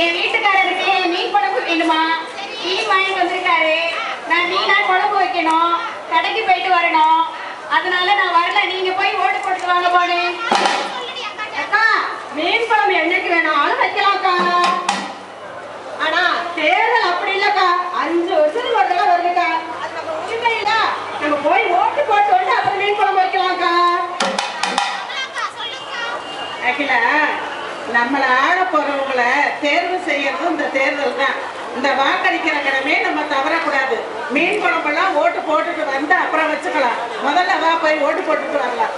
என் வீட்டுக்காரருக்கு மீன் குழம்பு வேணுமா? மீன் வாங்கிட்டு வந்திருக்காரு. நான் மீனா குழம்பு வைக்கணும், கடைக்கு போயிட்டு வரணும். அதனால நான் வரல. நீங்க போய் ஓட்டு போட்டு வாங்க போனே. அக்கா மீன் குழம்பு என்னைக்கு வேணாலும் வைக்கலாம்க்கா. ஆனா தேர்தல் அப்படி இல்லக்கா, 5 வருஷத்துக்கு ஒரு தடவை வருதுக்கா. அது நம்ம உரிமை இல்ல. நம்ம போய் ஓட்டு போட்டு வந்து அப்புறம் மீன் குழம்பு வைக்கலாம்க்கா. அகில நம்மள ஆட போறவங்களை தேர்வு செய்யறதும் இந்த தேர்தல் தான். இந்த வாக்களிக்கிற கடமே நம்ம தவறக்கூடாது. மீன் குழம்பெல்லாம் ஓட்டு போட்டுட்டு வந்து அப்புறம் வச்சுக்கலாம். முதல்ல வா போய் ஓட்டு போட்டுட்டு வரலாம்.